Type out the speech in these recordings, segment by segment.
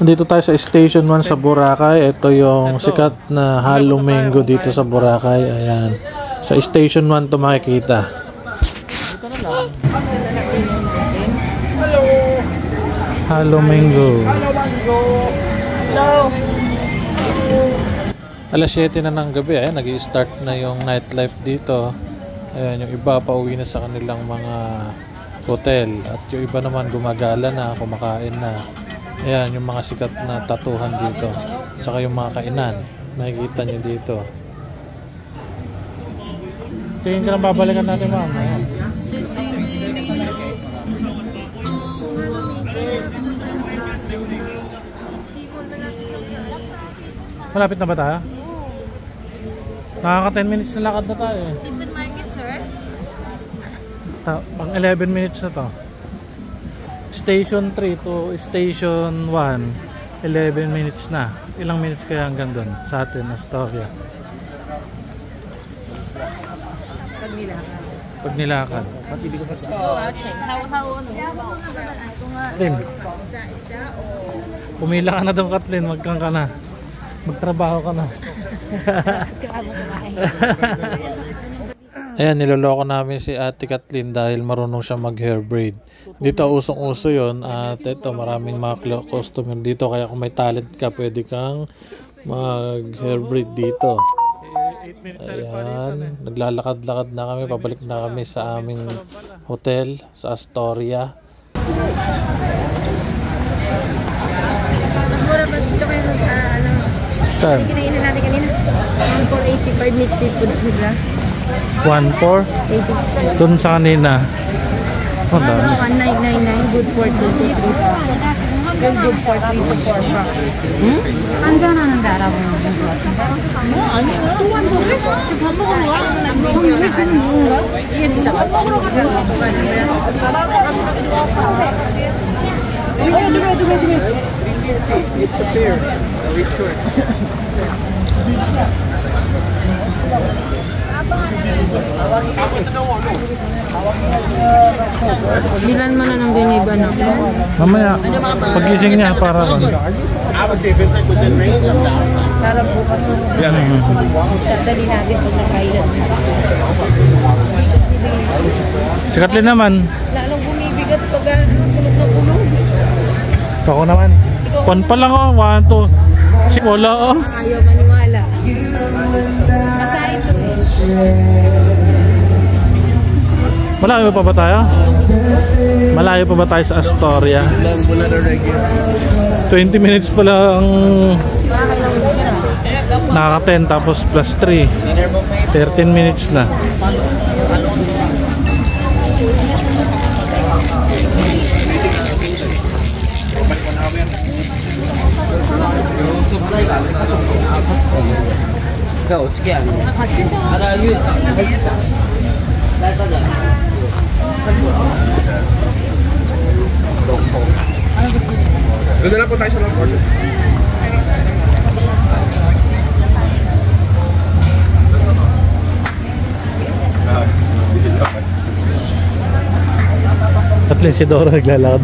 Dito tayo sa Station 1 sa Boracay. Ito yung sikat na Halo Mango dito sa Boracay. Ayan. Sa Station 1 to makikita. Halo Mango. Alas 7 na ng gabi. Ayan, nag-i-start na yung nightlife dito. Ayan, yung iba pauwi na sa kanilang mga hotel. At yung iba naman gumagala na, kumakain na. Ayan, yung mga sikat na tatuhan dito. Saka yung mga kainan. Makikita nyo dito. Tingin ka lang babalikan natin, ma'am. Ayan. Malapit na ba tayo? Nakaka 10 minutes na lakad na tayo. Seafood market, sir? Pang 11 minutes na to. Station 3 to Station 1, 11 minutes na. Ilang minutes kaya hanggang doon sa atin, Astoria? Pag nilakad. Kathleen, pumila ka na doon, Kathleen. Magkang ka na. Magtrabaho ka na. Ayan, niloloko namin si Ate Kathleen dahil marunong siya mag-hair braid. Dito usong-uso yun at ito maraming mga customer dito, kaya kung may talent ka pwede kang mag-hair braid dito. Ayan, naglalakad-lakad na kami, pabalik na kami sa aming hotel sa Astoria. Mas mura ba dito kayo sa Saan? kinainan natin kanina? 1,485 mixed seafoods nila. 1,4? Doon sa kanina. Oh, dami. 1,999, good for 2 to 3. Good for 3 to 4 bucks. 한잔하는데 알아보는 거 아니, 또한 번에? 밥 먹으러 와? 선물을 주는 건가? 이게 진짜 밥 먹으러 가자. It's a fair. Very short. Bilan mo na ng biniban ako. Mamaya, pagising niya para ron. I would say if it's like within range, I'm down. Para bukas mo. Dali natin po sa kailan. Si Kathleen naman. Lalong bumibigat pag kulog na kulog. Ako naman. Kon pa lang oh. 1, 2. Wala oh. Ayaw maniwala. Masahin to. Malayo pa ba tayo? Malayo pa ba tayo sa Astoria? 20 minutes pala ang nakaka 10 tapos plus 3. 13 minutes na. Kau cakap ni. Ada you. Dah tak ada. Doon na po tayo sa long order. Kathleen, si Dora naglalakad.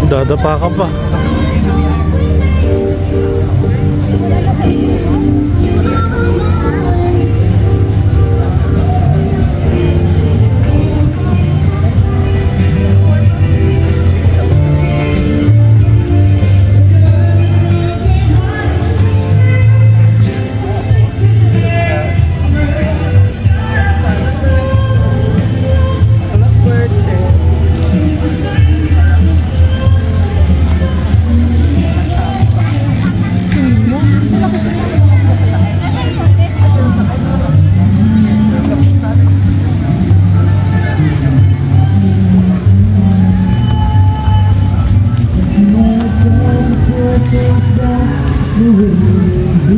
Dadapa ka pa. Saan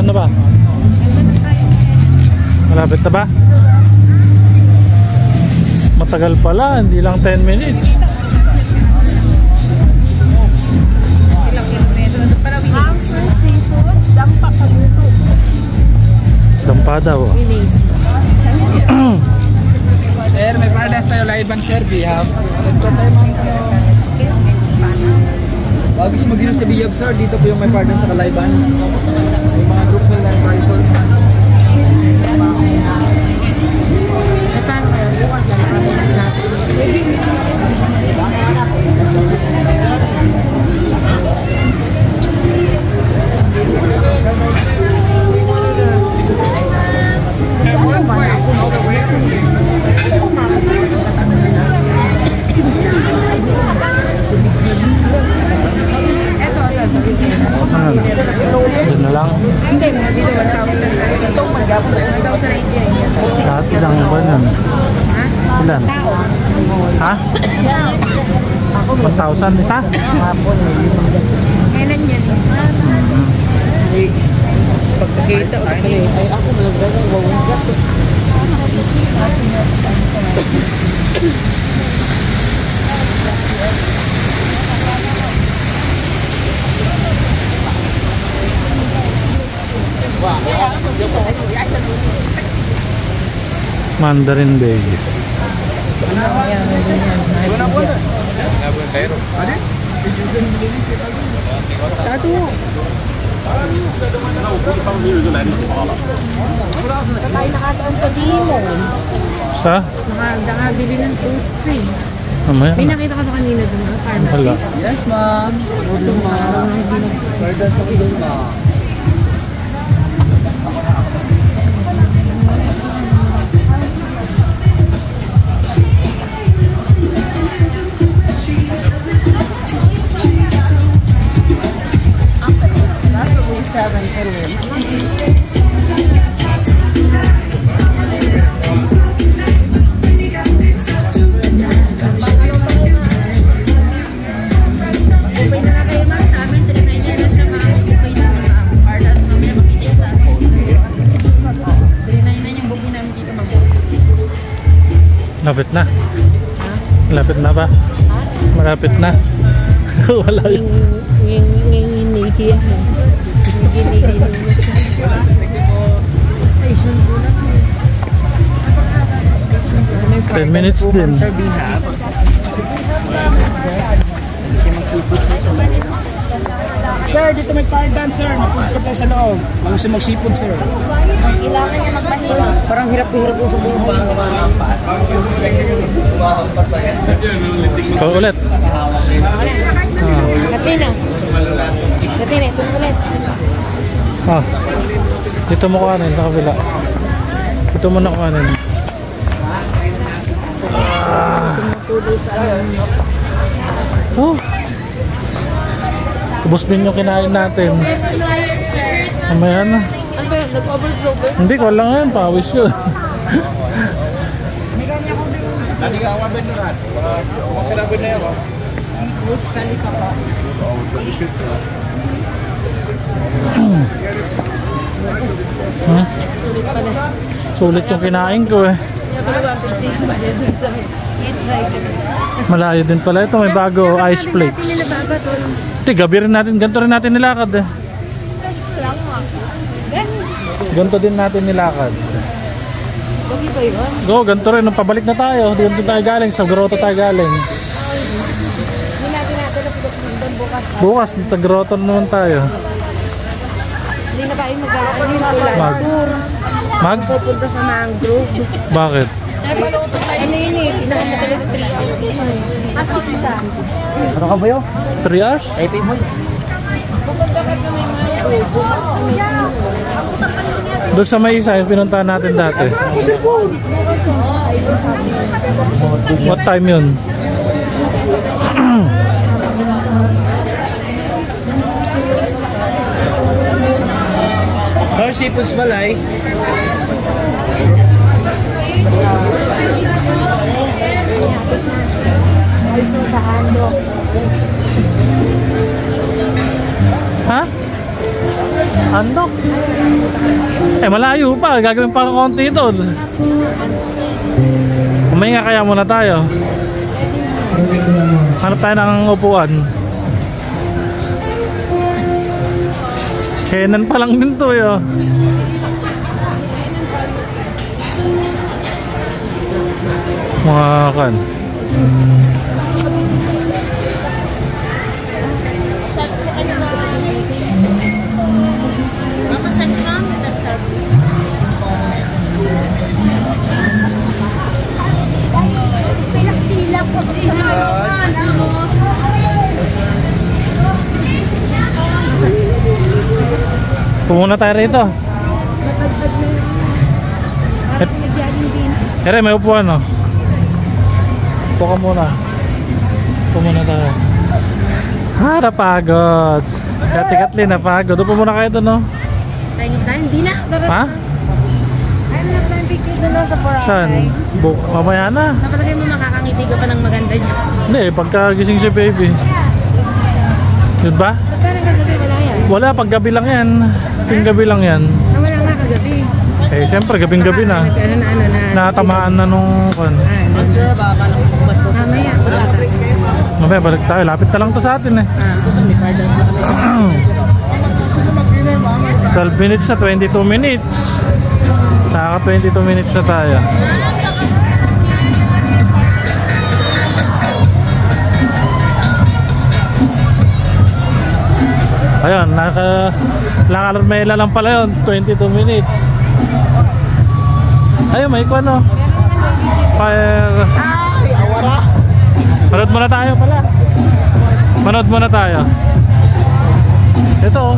na ba? Malapit na ba? Matagal pala, hindi lang 10 minutes. Dampa daw. Sir, may paradise tayo live ang share, ha? Wag gusto mag-dino sa Biyab, sir. Dito po yung may paradise sa Kalayban. May mga group nila tayo, sir. Diyan na lang. Hindi, mga dito 1,000. Ito, mag-gapon. 1,080. Lahat ilang ba nun? Ilan? Ha? 1,000 isa? Kailan yan? Pagkakita, ay ako malagdagang wawanggat. Mandarin Bay. Tayo nakataan sa Dimo. Sa? Nakabili ng toothpaste. Mamaya May na. nakita ka ba kanina doon? Pharmacy? Wala. Yes, ma'am. Ito, ma'am. Paradise ako doon, ma'am. Okay na lang kayo ma'am sa amin. Tinatay niya na siya ma'am. Okay na ma'am. Pardas mamaya makita sa amin. Tinatay na yung booking namin dito ma'am. Lapit na. Malapit na ba? Malapit na. Wala yun. Station po na to. 10 minutes din. Sir, Bihab. Sir, dito may fire dance, sir. Napunta tayo sa loob. Ang gusto magsipon, sir. Kailangan niya magpahila. Parang hirap-hirap yung sa buhay. Oh, ulit. Katina. Katina, ito ulit. Ah. Dito mo kuhanin sa kabila. Dito mo na kuhanin. Oh. Ubus din yung kinain natin. Mamaya na. Ano ba yun? Nag-overflow ba? Hindi ko lang yan. Pawis yun. Tadi ka awabin na rin. Kung sinabi na yun. Hmm? Sulit yung kinain ko eh. Malayo din pala ito. May bago ice flakes. Hindi, gabi rin natin. Ganito rin natin nilakad eh. Ganito din natin nilakad. Go, ganito rin. Nung pabalik na tayo. Ganito tayo galing. Sa grotto tayo galing. Bukas, sa grotto naman tayo. Hindi na tayo mag-tour. Mag? Pupunta sa mangrove. Bakit? Ano yun eh? Pinakamatagal na 3 hours. Asita. Ano ka ba yun? 3 hours? Ay, mo. Pupunta ka sa may mangrove. Doon sa may isa, yung pinuntahan natin dati. What time yun? Sir, Seafoods Balay. Ha? Andok? Eh, malayo pa. Gagawin pa ng konti doon. Umahinga kaya muna tayo. Hanap tayo ng upuan. Kenan pa lang din to eh. Mga kan. Pumunta tayo rito. Ere, may upuan no? Upo ka muna. Upo muna tayo. Ha, napagod. Kati-katli, napagod. Upo muna kayo doon no? Hindi na. Ha? Ay, na-plan picture doon sa Boracay. Saan? Mamaya na. Nakalagay mo makakangiti ko pa ng maganda niya. Hindi, pagkagising si baby. Yun ba? Ba't parang kagabi wala yan? Wala, paggabi lang yan. Ting gabi lang yan. Wala nga kagabi. Eh, siyempre, gabing-gabi na. Ano na. Natamaan na nung kan. Sir, baka lang bastos. Mamaya. Mamaya, balik tayo. Lapit na lang to sa atin eh. 12 minutes na, 22 minutes. Naka 22 minutes na tayo. Ayun, naka-alarmela lang pala yun. 22 minutes. Ayun, may ikuan no. Fire. Manood muna tayo pala. Manood muna tayo. Ito oh.